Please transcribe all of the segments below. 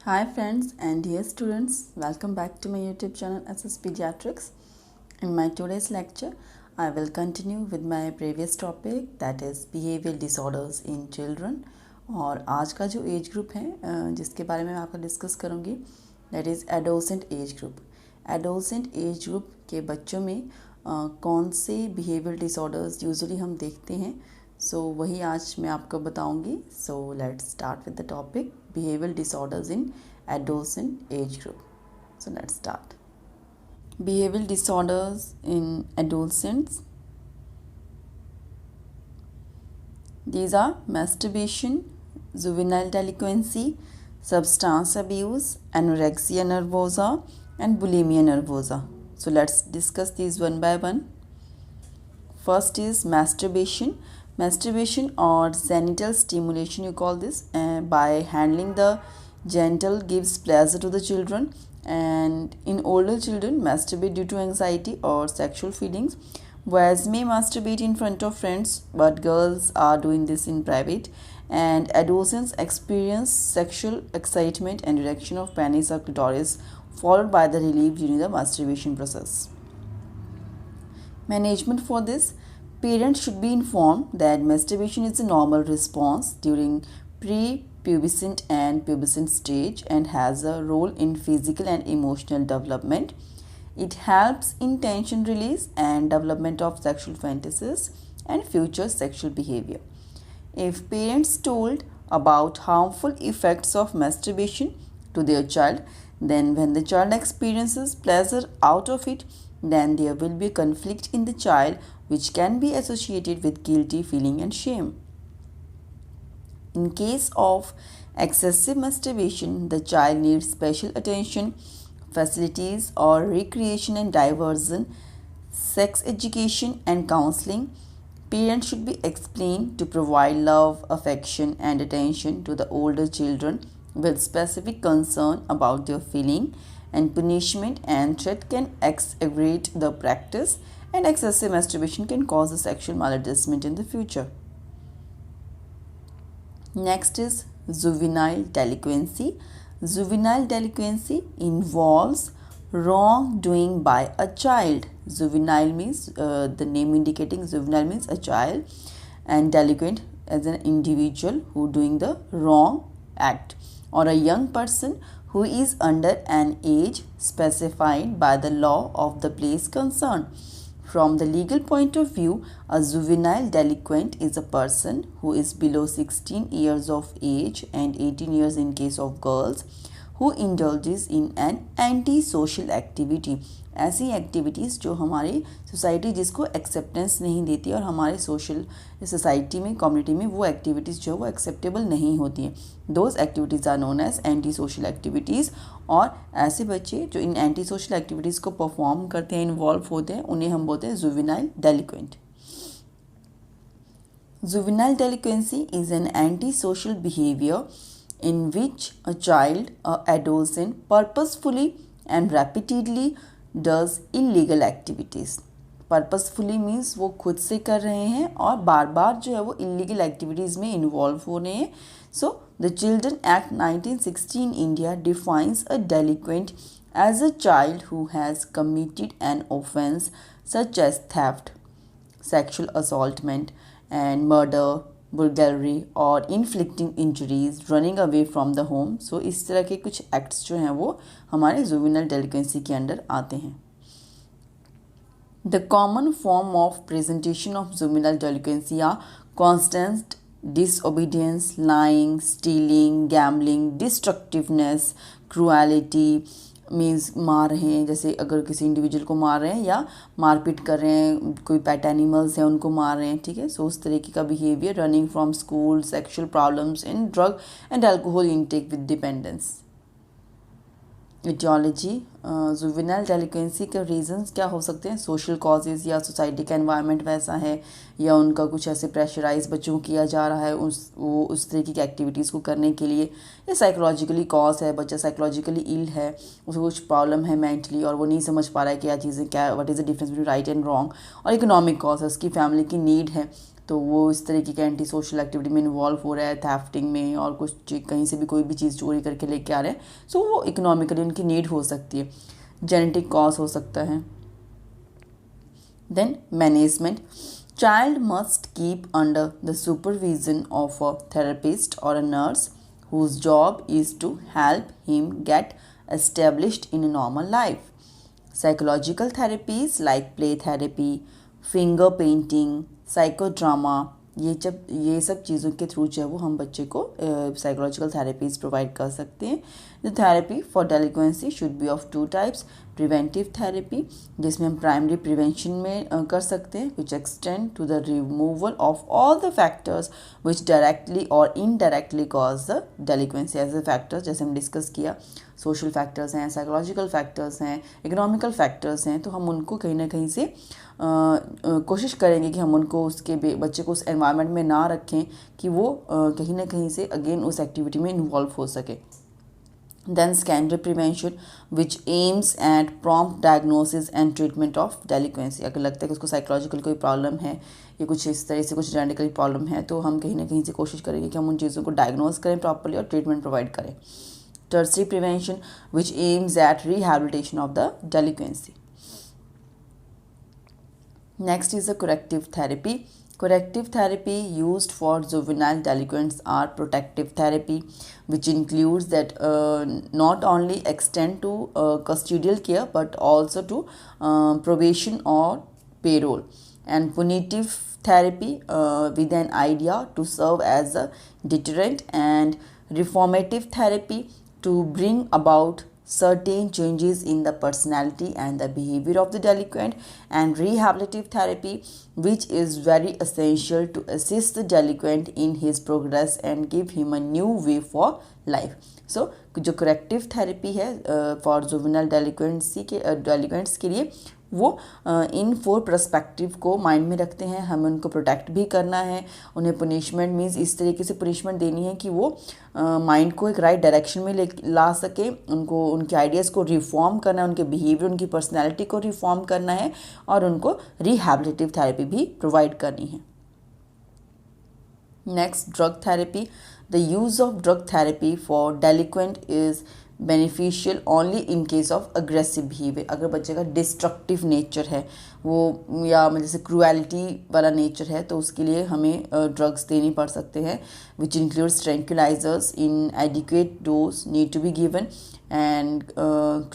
Hi friends and dear students, welcome back to my YouTube channel SS Pediatrics. In my today's lecture, I will continue with my previous topic that is behavioral disorders in children. और आज का जो age group है जिसके बारे में मैं आपको डिस्कस करूँगी that is adolescent age group. Adolescent age group के बच्चों में कौन से बिहेवियरल डिसऑर्डर्स यूजुअली हम देखते हैं वही आज मैं आपको बताऊंगी. Let's start with the topic behavioral disorders in adolescent age group. Let's start. Behavioral disorders in adolescents. These are masturbation, juvenile delinquency, substance abuse, anorexia nervosa, and bulimia nervosa. So let's discuss these one by one. First is masturbation. Masturbation or genital stimulation, you call this, by handling the genital gives pleasure to the children, and in older children masturbate due to anxiety or sexual feelings. Boys may masturbate in front of friends, but girls are doing this in private, and adolescents experience sexual excitement and erection of penis or clitoris followed by the relief during the masturbation process. Management for this: parents should be informed that masturbation is a normal response during pre-pubescent and pubescent stage and has a role in physical and emotional development. It helps in tension release and development of sexual fantasies and future sexual behavior. If parents told about harmful effects of masturbation to their child, then when the child experiences pleasure out of it, then there will be a conflict in the child which can be associated with guilty feeling and shame. In case of excessive masturbation, the child needs special attention, facilities or recreation and diversion, sex education and counseling. Parents should be explained to provide love, affection and attention to the older children with specific concern about their feeling, and punishment and threat can aggravate the practice, and excessive masturbation can cause a sexual maladjustment in the future. Next is juvenile delinquency. Juvenile delinquency involves wrongdoing by a child. Juvenile means the name indicating juvenile means a child, and delinquent as an individual who doing the wrong act, or a young person who is under an age specified by the law of the place concerned. From the legal point of view, a juvenile delinquent is a person who is below 16 years of age and 18 years in case of girls, who indulges in an anti-social activity. ऐसी activities जो हमारी society जिसको acceptance नहीं देती और हमारे social society में community में वो एक्टिविटीज़ जो है वो एक्सेप्टेबल नहीं होती हैं, those activities are known as anti social activities. और ऐसे बच्चे जो इन एंटी सोशल एक्टिविटीज़ को परफॉर्म करते हैं, इन्वॉल्व होते हैं, उन्हें हम बोलते हैं juvenile delinquent. Juvenile delinquency is an anti social behaviour in which a child, adolescent, purposefully and repeatedly does illegal activities. Purposefully means वो खुद से कर रहे हैं और बार बार जो है वो illegal activities में involve हो रहे हैं. So the Children Act 1960 in India defines a delinquent as a child who has committed an offense such as theft, sexual assaultment and murder, burglary और inflicting injuries, running away from the home. So इस तरह के कुछ acts जो हैं वो हमारे juvenile delinquency के अंडर आते हैं. The common form of presentation of juvenile delinquency are constant disobedience, lying, stealing, gambling, destructiveness, cruelty, means मार रहे हैं, जैसे अगर किसी इंडिविजुअल को मार रहे हैं या मारपीट कर रहे हैं, कोई पेट एनिमल्स हैं उनको मार रहे हैं, ठीक है. सो उस तरीके का behaviour, running from school, sexual problems in drug and alcohol intake with dependence. Aetiology, juvenile delinquency के रीजंस क्या हो सकते हैं? सोशल कॉजेज़, या सोसाइटी का एनवायरनमेंट वैसा है, या उनका कुछ ऐसे प्रेशराइज बच्चों को किया जा रहा है उस तरीके की एक्टिविटीज़ को करने के लिए, या साइकोलॉजिकली कॉज है, बच्चा साइकोलॉजिकली इल है, उसको कुछ प्रॉब्लम है मेंटली और वो नहीं समझ पा रहा है क्या चीज़ें क्या, what is the difference between right and wrong. और इकोनॉमिक कॉज है, उसकी फैमिली की नीड है, तो वो इस तरीके की एंटी सोशल एक्टिविटी में इन्वॉल्व हो रहा है, थेफ्टिंग में, और कुछ कहीं से भी कोई भी चीज़ चोरी करके लेके आ रहे हैं, सो वो इकोनॉमिकली उनकी नीड हो सकती है। जेनेटिक कॉज हो सकता है। Then management, child must keep under the supervision of a therapist or a nurse whose job is to help him get established in a normal life. Psychological therapies like play therapy, finger painting, psychodrama, ये सब चीज़ों के through जो है वो हम बच्चे को साइकोलॉजिकल थेरेपीज प्रोवाइड कर सकते हैं। The therapy for delinquency should be of 2 types. Preventive therapy, जिसमें हम प्राइमरी प्रिवेंशन में कर सकते हैं, which extend to the removal of all the factors which directly और indirectly cause the delinquency. As a factors जैसे हम डिस्कस किया, सोशल फैक्टर्स हैं, साइकोलॉजिकल फैक्टर्स हैं, इकोनॉमिकल फैक्टर्स हैं, तो हम उनको कहीं ना कहीं से कोशिश करेंगे कि हम उनको उसके बच्चे को उस एनवायरनमेंट में ना रखें कि वो कहीं ना कहीं से अगेन उस एक्टिविटी में इन्वॉल्व हो सके। Then secondary prevention which aims at prompt diagnosis and treatment of delinquency। अगर लगता है कि उसको साइकोलॉजिकल कोई प्रॉब्लम है या कुछ इस तरह से कुछ जेनेटिकली प्रॉब्लम है, तो हम कहीं ना कहीं से कोशिश करेंगे कि हम उन चीज़ों को डायग्नोज करें प्रॉपर्ली और ट्रीटमेंट प्रोवाइड करें। Tertiary prevention which aims at rehabilitation of the delinquency। Next is the corrective therapy। Corrective therapy used for juvenile delinquents are protective therapy, which includes that not only extend to custodial care but also to probation or parole, and punitive therapy with an idea to serve as a deterrent, and reformative therapy to bring about certain changes in the personality and the behavior of the delinquent, and rehabilitative therapy which is very essential to assist the delinquent in his progress and give him a new way for life। So जो corrective therapy है for juvenile delinquents के लिए, वो इन 4 perspective को mind में रखते हैं। हमें उनको प्रोटेक्ट भी करना है, उन्हें पनिशमेंट मीन्स इस तरीके से पनिशमेंट देनी है कि वो माइंड को एक राइट डायरेक्शन में ला सके, उनको उनके आइडियाज़ को रिफॉर्म करना है, उनके बिहेवियर, उनकी पर्सनैलिटी को रिफॉर्म करना है, और उनको रिहैबिलिटेटिव थेरेपी भी प्रोवाइड करनी है। Next, drug therapy. The use of drug therapy for delinquent is beneficial only in case of aggressive behaviour. अगर बच्चे का डिस्ट्रक्टिव नेचर है वो, या जैसे क्रूएलिटी वाला नेचर है, तो उसके लिए हमें ड्रग्स देनी पड़ सकते हैं, which includes tranquillisers in adequate dose need to be given, and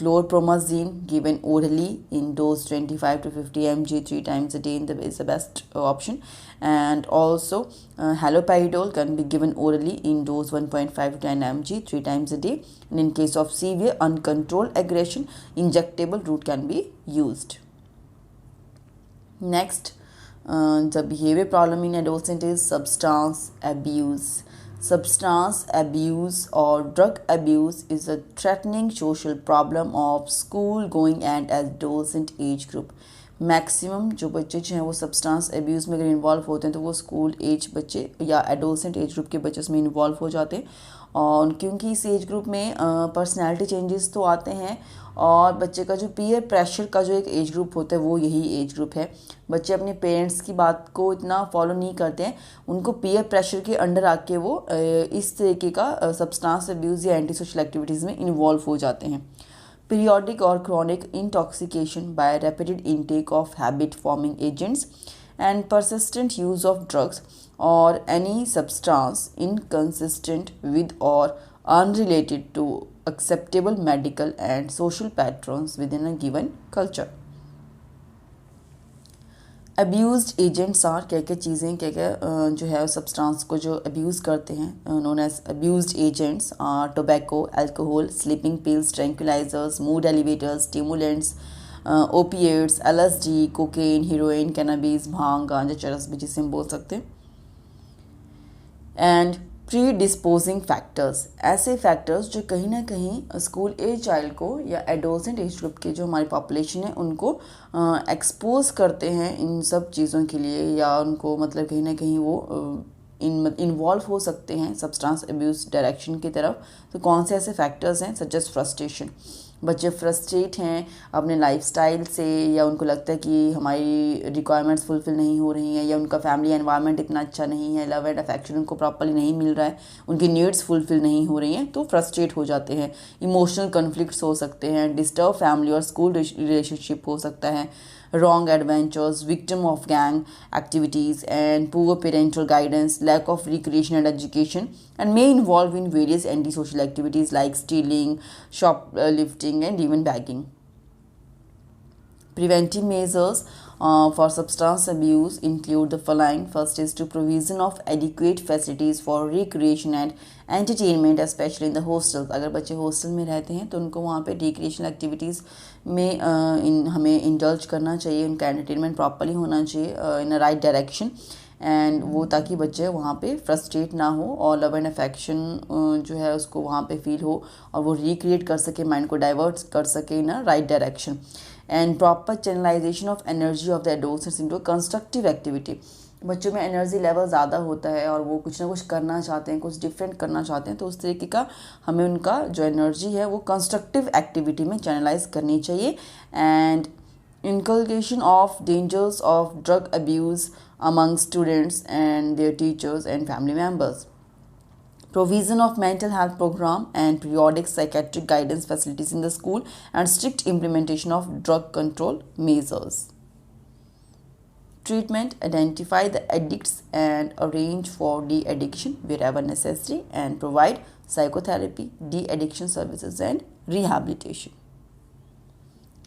chlorpromazine given orally in dose 25 to 50 mg 3 times a day is the best option, and also haloperidol can be given orally in dose 1.5 to 10 mg 3 times a day, and in case of severe uncontrolled aggression injectable route can be used। Next, the behavior problem in adolescent is substance abuse। Substance abuse or drug abuse is a threatening social problem of school going and adolescent age group। Maximum जो बच्चे जो हैं वो substance abuse में अगर involve होते हैं तो वो स्कूल एज बच्चे या एडोलसेंट एज ग्रुप के बच्चे उसमें इन्वॉल्व हो जाते हैं, और क्योंकि इस एज ग्रुप में पर्सनैलिटी चेंजेस तो आते हैं, और बच्चे का जो पीयर प्रेशर का जो एक एज ग्रुप होता है वो यही एज ग्रुप है। बच्चे अपने पेरेंट्स की बात को इतना फॉलो नहीं करते हैं, उनको पीयर प्रेशर के अंडर आके वो इस तरीके का सब्सटेंस अब्यूज़ या एंटी सोशल एक्टिविटीज़ में इन्वॉल्व हो जाते हैं। Periodic or chronic intoxication by repeated intake of habit-forming agents and persistent use of drugs or any substance inconsistent with or unrelated to acceptable medical and social patterns within a given culture। Abused agents are क्या क्या चीज़ें, क्या क्या जो है substance को जो abuse करते हैं, known as abused agents are tobacco, alcohol, sleeping pills, tranquillizers, mood elevators, stimulants, opiates, LSD, cocaine, heroin, cannabis, bhang, ganja, charas भी जिसे हम बोल सकते हैं। एंड प्री डिस्पोजिंग फैक्टर्स, ऐसे फैक्टर्स जो कहीं ना कहीं स्कूल एज चाइल्ड को या एडोलसेंट एज ग्रुप के जो हमारी पॉपुलेशन है उनको एक्सपोज करते हैं इन सब चीज़ों के लिए, या उनको मतलब कहीं ना कहीं वो इन्वॉल्व हो सकते हैं सब्सटेंस अब्यूज़ डायरेक्शन की तरफ। तो कौन से ऐसे फैक्टर्स हैं, सच एज फ्रस्ट्रेशन। बच्चे फ्रस्ट्रेट हैं अपने लाइफस्टाइल से, या उनको लगता है कि हमारी रिक्वायरमेंट्स फुलफ़िल नहीं हो रही हैं, या उनका फैमिली एनवायरनमेंट इतना अच्छा नहीं है, लव एंड अफेक्शन उनको प्रॉपर्ली नहीं मिल रहा है, उनकी नीड्स फुलफ़िल नहीं हो रही हैं, तो फ्रस्ट्रेट हो जाते हैं। इमोशनल कन्फ्लिक्ट्स हो सकते हैं, डिस्टर्ब फैमिली और स्कूल रिलेशनशिप हो सकता है, wrong adventures, victim of gang activities, and poor parental guidance, lack of recreation and education, and may involve in various antisocial activities like stealing, shoplifting, and even begging. Preventive measures for substance abuse include the following. First is to provision of adequate facilities for recreation and entertainment, especially in the hostels. अगर बच्चे hostel में रहते हैं तो उनको वहाँ पे recreational activities में हमें इंडल्ज करना चाहिए, उनका एंटरटेनमेंट प्रॉपर्ली होना चाहिए इन अ राइट डायरेक्शन, एंड वो ताकि बच्चे वहाँ पे फ्रस्ट्रेट ना हो और लव एंड अफेक्शन जो है उसको वहाँ पे फील हो और वो रिक्रिएट कर सके, माइंड को डाइवर्ट कर सके in a right direction, and proper channelization of energy of the adolescents into constructive activity. बच्चों में एनर्जी लेवल ज़्यादा होता है और वो कुछ ना कुछ करना चाहते हैं, कुछ डिफरेंट करना चाहते हैं, तो उस तरीके का हमें उनका जो एनर्जी है वो कंस्ट्रक्टिव एक्टिविटी में चैनलाइज करनी चाहिए। And inculcation of dangers of drug abuse among students and their teachers and family members. Provision of mental health program and periodic psychiatric guidance facilities in the school, and strict implementation of drug control measures. Treatment: identify the addicts and arrange for de-addiction wherever necessary, and provide psychotherapy, de-addiction services, and rehabilitation.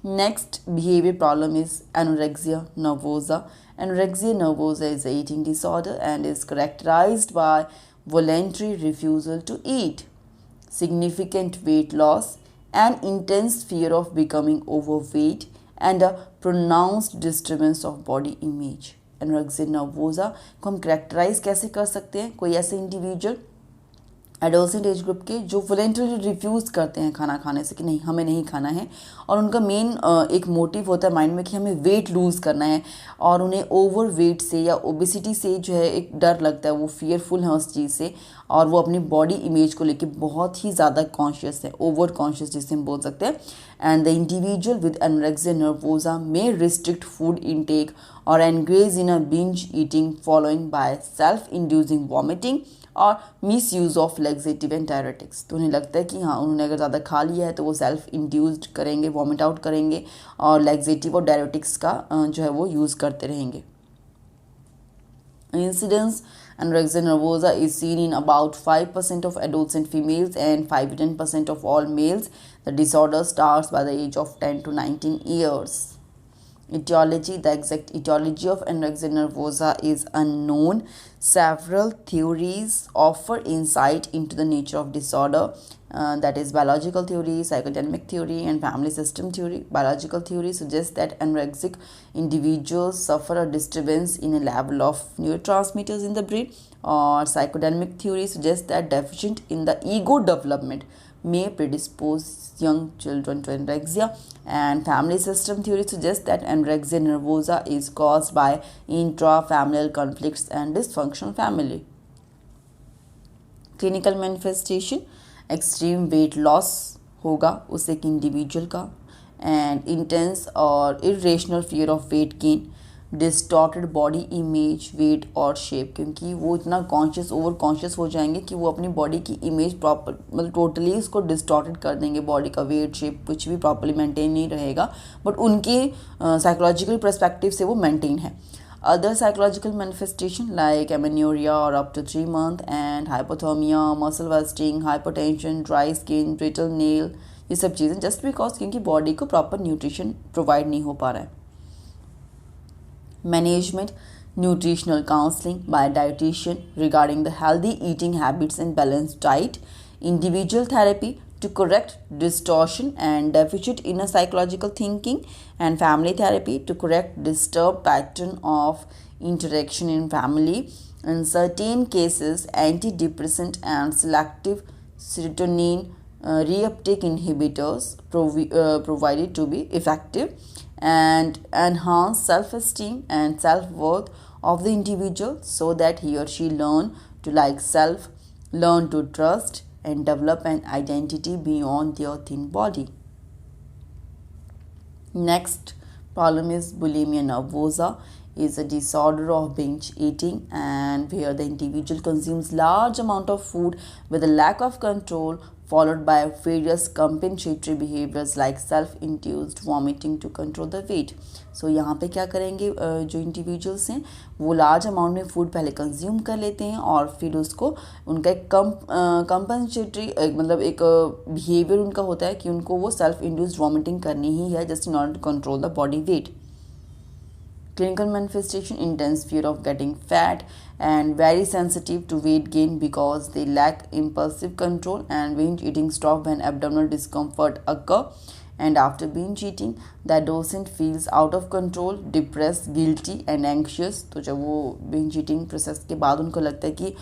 Next behavior problem is anorexia nervosa. Anorexia nervosa is an eating disorder and is characterized by voluntary refusal to eat, significant weight loss, an intense fear of becoming overweight, and a pronounced disturbance of body image. Anorexia nervosa को हम characterize कैसे कर सकते हैं? कोई ऐसे individual adolescent age group के जो वॉलंटरली रिफ्यूज़ करते हैं खाना खाने से कि नहीं हमें नहीं खाना है, और उनका मेन एक मोटिव होता है माइंड में कि हमें वेट लूज़ करना है, और उन्हें ओवर वेट से या ओबेसिटी से जो है एक डर लगता है, वो फियरफुल है उस चीज़ से, और वो अपनी बॉडी इमेज को लेके बहुत ही ज़्यादा कॉन्शियस है, ओवर कॉन्शियस जिसे हम बोल सकते हैं। And the individual with anorexia nervosa may restrict food intake और engage in a binge eating following by self inducing vomiting और misuse of laxative and diuretics. तो उन्हें लगता है कि हाँ उन्होंने अगर ज़्यादा खा लिया है तो वो सेल्फ इंड्यूस्ड करेंगे, वॉमिट आउट करेंगे और लेग्जेटिव और डायरेटिक्स का जो है वो यूज़ करते रहेंगे। Incidence anorexia nervosa is seen in about 5% of adolescent females and 5 to 10% of all males. The disorder starts by the age of 10 to 19 years. Etiology: the exact etiology of anorexia nervosa is unknown. Several theories offer insight into the nature of disorder, that is biological theory, psychodynamic theory, and family system theory. Biological theory suggests that anorexic individuals suffer a disturbance in a level of neurotransmitters in the brain, or psychodynamic theory suggests that deficient in the ego development may predispose young children to anorexia, and family system theory suggests that anorexia nervosa is caused by intrafamilial conflicts and dysfunctional family. Clinical manifestation: extreme weight loss होगा उस एक individual का, and intense और irrational fear of weight gain, distorted body image, weight और shape, क्योंकि वो इतना conscious over conscious हो जाएंगे कि वो अपनी बॉडी की इमेज प्रॉपर मतलब टोटली इसको डिस्टॉर्टेड कर देंगे, बॉडी का वेट शेप कुछ भी प्रॉपर्ली मेंटेन नहीं रहेगा, बट उनके साइकोलॉजिकल पर्सपेक्टिव से वो मेंटेन है। Other psychological manifestation like amenorrhoea और up to 3 months and hypothermia, muscle wasting, hypertension, dry skin, brittle nail, ये सब चीज़ें जस्ट बिकॉज क्योंकि बॉडी को प्रॉपर न्यूट्रिशन प्रोवाइड नहीं हो पा रहा है। Management: nutritional counseling by a dietitian regarding the healthy eating habits and balanced diet, individual therapy to correct distortion and deficit in a psychological thinking, and family therapy to correct disturbed pattern of interaction in family. In certain cases, antidepressant and selective serotonin reuptake inhibitors provided to be effective and enhance self-esteem and self-worth of the individual so that he or she learn to like self, learn to trust, and develop an identity beyond their thin body. Next problem is bulimia nervosa is a disorder of binge eating and where the individual consumes large amount of food with a lack of control followed by various compensatory behaviors like self-induced vomiting to control the weight. So यहाँ पे क्या करेंगे, जो individuals हैं वो large amount में food पहले consume कर लेते हैं और फिर उसको उनका एक कंपनसेटरी मतलब एक बिहेवियर उनका होता है कि उनको वो सेल्फ इंड्यूस्ड वॉमिटिंग करनी ही है just in order to control the body weight. Clinical manifestation: intense fear of getting fat and very sensitive to weight gain because they lack impulsive control, and binge eating stop when abdominal discomfort occur. And after binge eating, the adolescent feels out of control, depressed, guilty and anxious. तो जब वो binge eating process के बाद उनको लगता है कि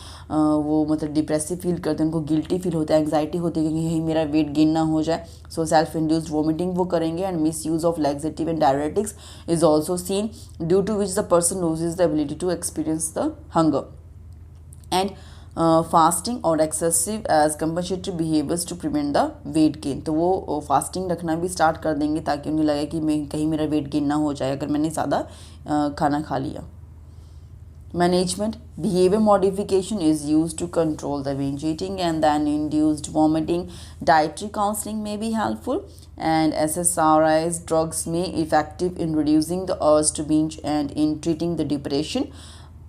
वो मतलब डिप्रेसिव फील करते हैं, उनको गिल्टी फील होता है, एंग्जाइटी होती है कि कहीं मेरा वेट गेन ना हो जाए. सो सेल्फ इंड्यूस्ड वोमिटिंग वो करेंगे and misuse of laxative and diuretics is also seen due to which the person loses the ability to experience the hunger. And fasting और excessive as compensatory behaviours to prevent the weight gain. तो वो fasting रखना भी start कर देंगे ताकि उन्हें लगे कि मैं कहीं मेरा वेट गेन ना हो जाए अगर मैंने ज़्यादा खाना खा लिया. Management: behavior modification is used to control the binge eating and then induced vomiting. Dietary counseling may be helpful and SSRIs drugs may be effective in reducing the urge to binge and in treating the depression.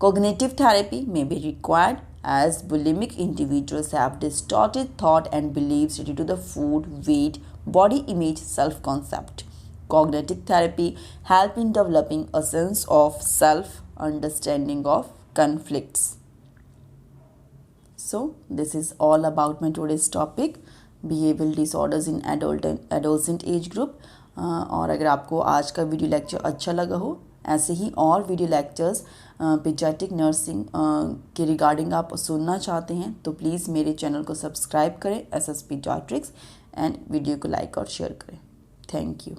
Cognitive therapy may be required as bulimic individuals have distorted thought and beliefs related to the food, weight, body image, self-concept. Cognitive therapy help in developing a sense of self, understanding of conflicts. So this is all about my today's topic, behavioral disorders in adolescent age group. और अगर आपको आज का video lecture अच्छा लगा हो, ऐसे ही और वीडियो लेक्चर्स पीडियाट्रिक नर्सिंग के रिगार्डिंग आप सुनना चाहते हैं तो प्लीज़ मेरे चैनल को सब्सक्राइब करें SS Pediatrics एंड वीडियो को लाइक और शेयर करें. Thank you.